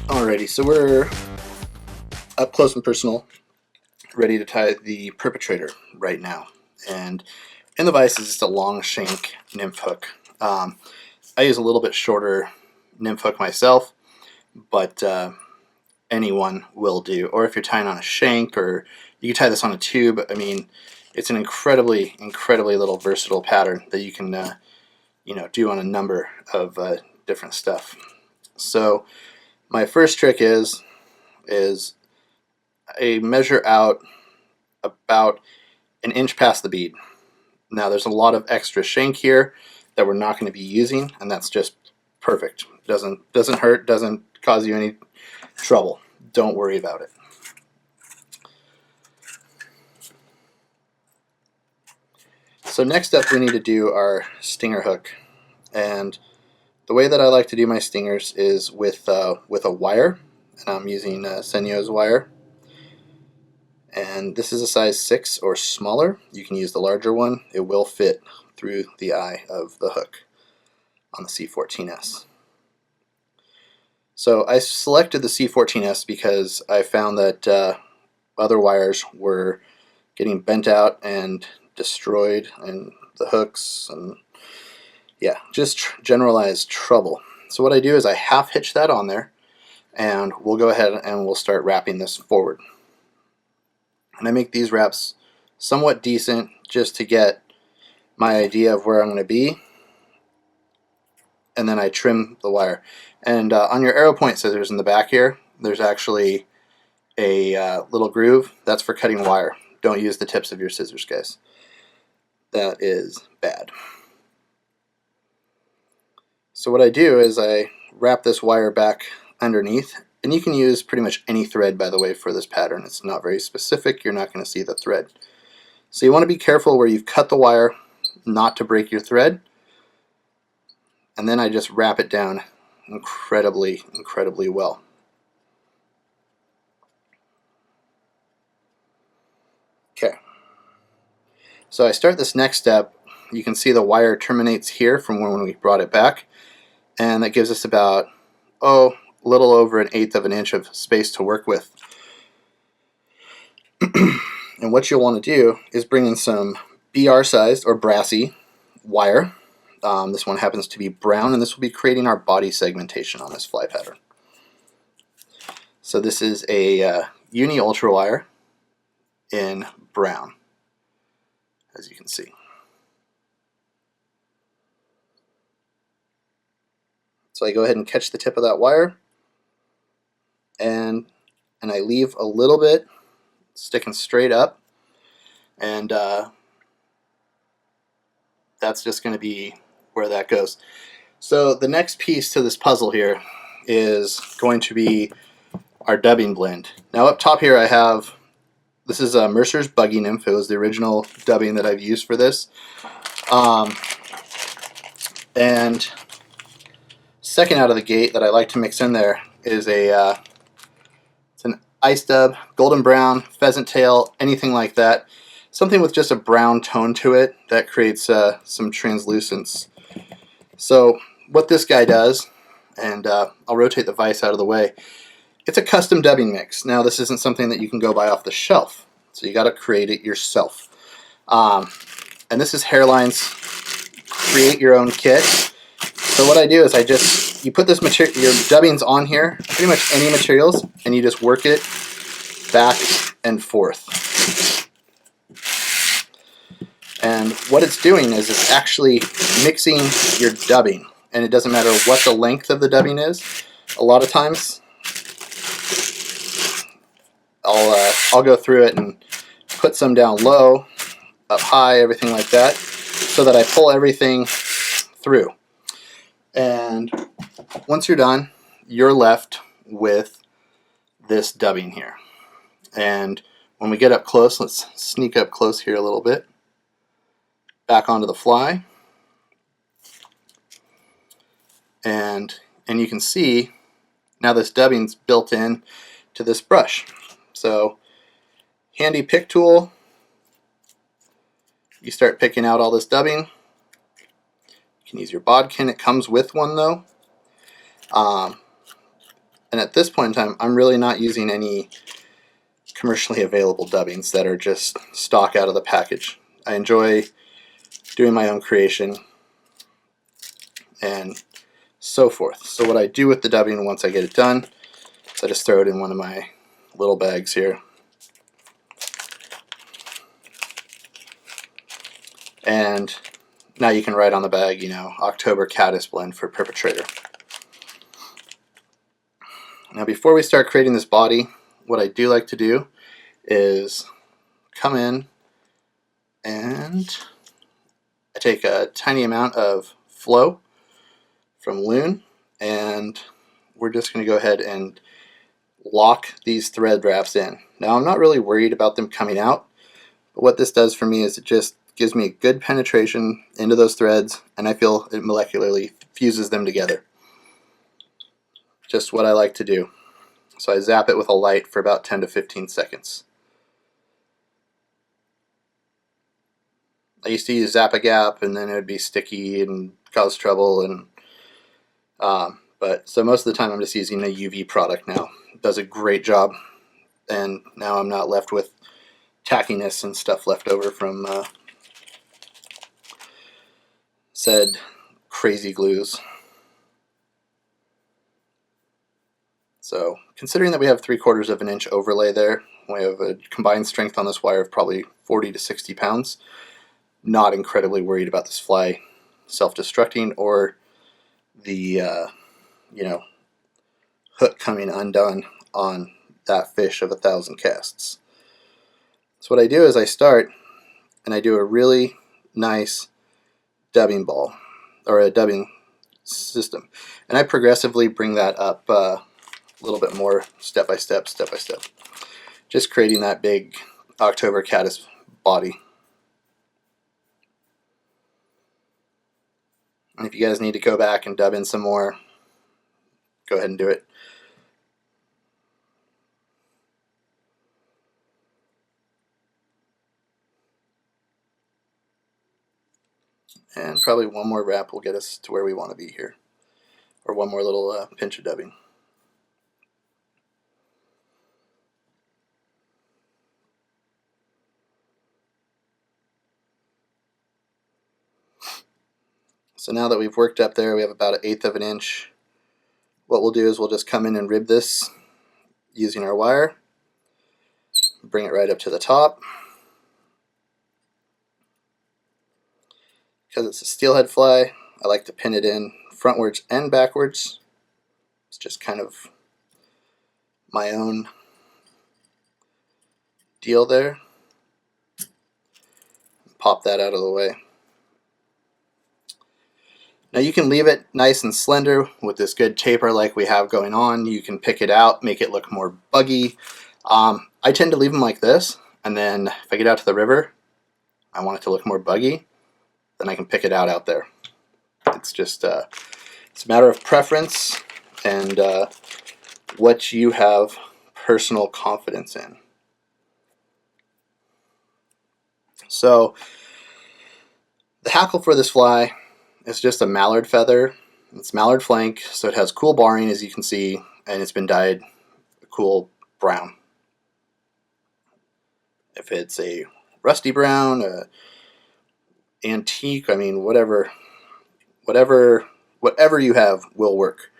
Alrighty, so we're up close and personal, ready to tie the Perpetrator right now. And in the vise is just a long shank nymph hook. I use a little bit shorter nymph hook myself, but anyone will do. Or if you're tying on a shank, or you can tie this on a tube. I mean, it's an incredibly little versatile pattern that you can do on a number of different stuff. So my first trick is I measure out about an inch past the bead. Now there's a lot of extra shank here that we're not going to be using, and that's just perfect. Doesn't hurt, doesn't cause you any trouble. Don't worry about it. So next up we need to do our stinger hook, and the way that I like to do my stingers is with a wire, and I'm using Senyo's wire. And this is a size 6 or smaller. You can use the larger one. It will fit through the eye of the hook on the C14S. So I selected the C14S because I found that other wires were getting bent out and destroyed, and the hooks, and yeah, just generalized trouble. So what I do is I half hitch that on there, and we'll go ahead and we'll start wrapping this forward. And I make these wraps somewhat decent just to get my idea of where I'm going to be, and then I trim the wire. And on your arrow point scissors in the back here, there's actually a little groove. That's for cutting wire. Don't use the tips of your scissors, guys. That is bad. So what I do is I wrap this wire back underneath, and you can use pretty much any thread, by the way, for this pattern. It's not very specific. You're not going to see the thread. So you want to be careful where you've cut the wire not to break your thread. And then I just wrap it down incredibly well. Okay. So I start this next step. You can see the wire terminates here from when we brought it back. And that gives us about, a little over 1/8 of an inch of space to work with. And what you'll want to do is bring in some BR sized or brassy wire. This one happens to be brown, and this will be creating our body segmentation on this fly pattern. So this is a uni ultra wire in brown, as you can see. So I go ahead and catch the tip of that wire, and I leave a little bit sticking straight up, and that's just going to be where that goes. So the next piece to this puzzle here is going to be our dubbing blend. Now up top here I have, this is Mercer's Buggy Nymph. It was the original dubbing that I've used for this. And second out of the gate that I like to mix in there is it's an ice dub, golden brown, pheasant tail, anything like that. Something with just a brown tone to it that creates some translucence. So what this guy does, and I'll rotate the vise out of the way, it's a custom dubbing mix. Now this isn't something that you can go buy off the shelf, so you got to create it yourself. And this is Hairline's Create Your Own Kit. So what I do is you put this material, your dubbings on here, pretty much any materials, and you just work it back and forth. And what it's doing is it's actually mixing your dubbing, and it doesn't matter what the length of the dubbing is. A lot of times I'll go through it and put some down low, up high, everything like that, so that I pull everything through. And once you're done, you're left with this dubbing here. And when we get up close, let's sneak up close here a little bit. Back onto the fly. And you can see now this dubbing's built in to this brush. So handy pick tool. You start picking out all this dubbing. You can use your bodkin. It comes with one though. And at this point in time, I'm really not using any commercially available dubbings that are just stock out of the package. I enjoy doing my own creation and so forth. So what I do with the dubbing once I get it done is I just throw it in one of my little bags here. And now you can write on the bag, you know, October Caddis blend for Perpetrator. Now before we start creating this body, what I do like to do is come in and I take a tiny amount of flow from Loon, and we're just going to go ahead and lock these thread wraps in. Now I'm not really worried about them coming out, but what this does for me is it just gives me good penetration into those threads, and I feel it molecularly fuses them together. Just what I like to do. So I zap it with a light for about 10 to 15 seconds. I used to use Zap-A-Gap, and then it would be sticky and cause trouble, and but so most of the time I'm just using a UV product now. It does a great job, and now I'm not left with tackiness and stuff left over from said crazy glues. So considering that we have 3/4 of an inch overlay there, we have a combined strength on this wire of probably 40 to 60 pounds. Not incredibly worried about this fly self-destructing or the you know, hook coming undone on that fish of 1,000 casts. So what I do is I start and I do a really nice dubbing ball, or a dubbing system, and I progressively bring that up a little bit more, step by step, just creating that big October caddis body. And if you guys need to go back and dub in some more, go ahead and do it. And probably one more wrap will get us to where we want to be here, or one more little pinch of dubbing. So now that we've worked up there, we have about 1/8 of an inch. What we'll do is we'll just come in and rib this using our wire, bring it right up to the top. Because it's a steelhead fly, I like to pin it in frontwards and backwards. It's just kind of my own deal there. Pop that out of the way. Now you can leave it nice and slender with this good taper like we have going on. You can pick it out, make it look more buggy. I tend to leave them like this, and then if I get out to the river, I want it to look more buggy, then I can pick it out there. It's just it's a matter of preference and what you have personal confidence in. So the hackle for this fly is just a mallard feather. It's mallard flank, so it has cool barring, as you can see, and it's been dyed a cool brown. If it's a rusty brown, a antique, I mean, whatever you have will work.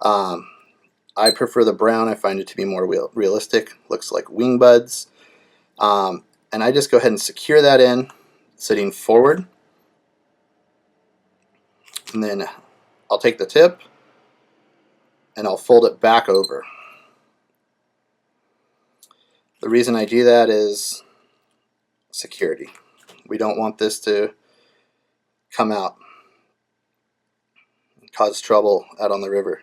I prefer the brown. I find it to be more realistic. Looks like wing buds. And I just go ahead and secure that in, sitting forward. And then I'll take the tip and I'll fold it back over. The reason I do that is security. We don't want this to come out and cause trouble out on the river.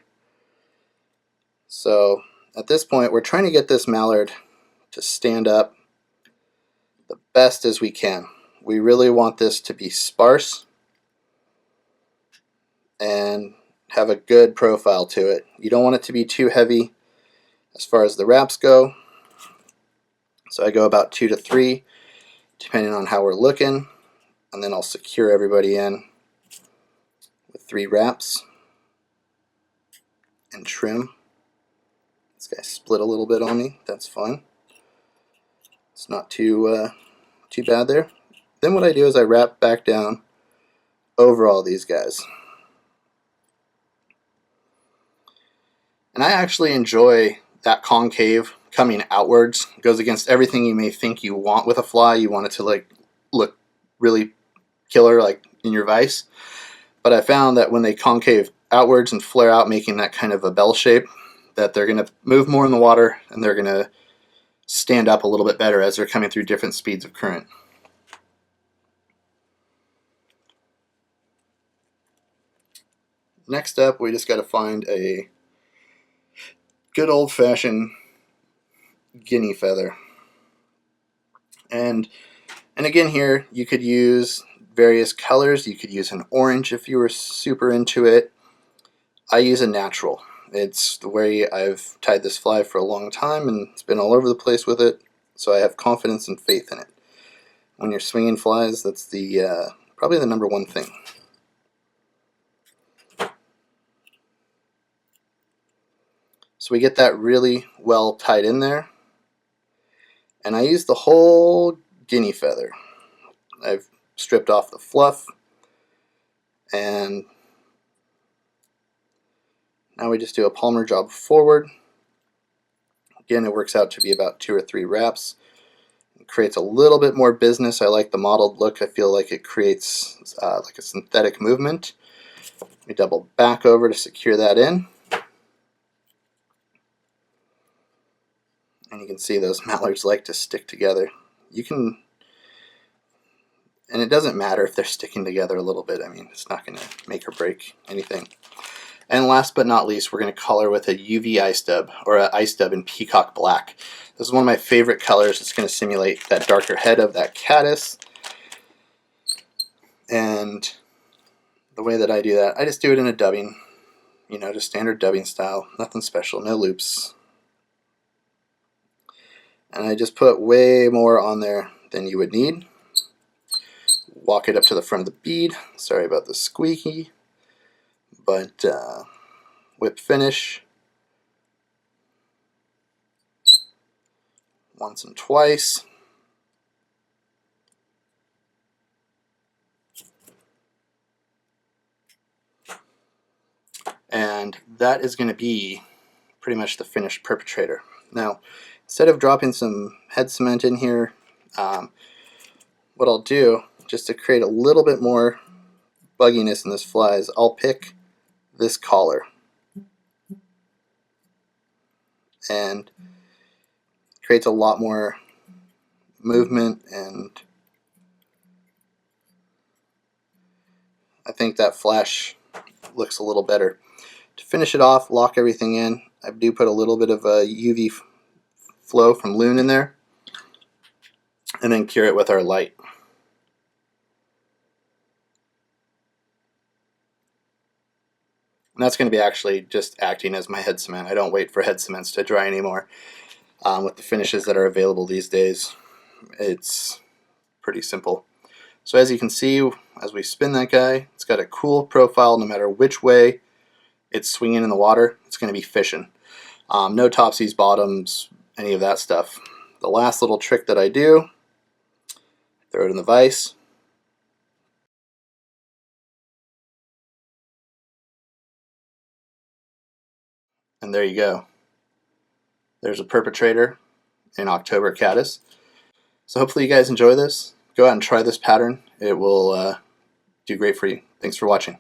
So at this point, we're trying to get this mallard to stand up the best as we can. We really want this to be sparse and have a good profile to it. You don't want it to be too heavy as far as the wraps go. So I go about 2 to 3, depending on how we're looking, and then I'll secure everybody in with 3 wraps and trim. This guy split a little bit on me. That's fine. It's not too bad there. Then what I do is I wrap back down over all these guys. And I actually enjoy that concave coming outwards. It goes against everything you may think you want with a fly. You want it to like look really killer like in your vise. But I found that when they concave outwards and flare out, making that kind of a bell shape, that they're going to move more in the water and they're going to stand up a little bit better as they're coming through different speeds of current. Next up, we just got to find a good old-fashioned Guinea Feather. And again here, you could use various colors. You could use an orange if you were super into it. I use a natural. It's the way I've tied this fly for a long time, and it's been all over the place with it, so I have confidence and faith in it. When you're swinging flies, that's the probably the number one thing. So we get that really well tied in there, and I use the whole Guinea Feather. I've stripped off the fluff, and now we just do a palmer job forward. Again, it works out to be about 2 or 3 wraps. It creates a little bit more business. I like the mottled look. I feel like it creates like a synthetic movement. We double back over to secure that in. And you can see those mallards like to stick together. You can, and it doesn't matter if they're sticking together a little bit. I mean, it's not going to make or break anything. And last but not least, we're going to color with a UV ice dub, or an ice dub in peacock black. This is one of my favorite colors. It's going to simulate that darker head of that caddis. And the way that I do that, I just do it in a dubbing, you know, just standard dubbing style, nothing special, no loops. And I just put way more on there than you would need. Walk it up to the front of the bead. Sorry about the squeaky. But whip finish once and twice. And that is going to be pretty much the finished Perpetrator. Now, instead of dropping some head cement in here, what I'll do, just to create a little bit more bugginess in this fly, is I'll pick this collar and creates a lot more movement, and I think that flash looks a little better. To finish it off, lock everything in, I do put a little bit of a UV flow from Loon in there, and then cure it with our light. And that's going to be actually just acting as my head cement. I don't wait for head cements to dry anymore. With the finishes that are available these days, it's pretty simple. So as you can see, as we spin that guy, it's got a cool profile no matter which way it's swinging in the water. It's going to be fishing. No topsies, bottoms, any of that stuff. The last little trick that I do, throw it in the vise. And there you go. There's a Perpetrator in October caddis. So hopefully you guys enjoy this. Go out and try this pattern. It will do great for you. Thanks for watching.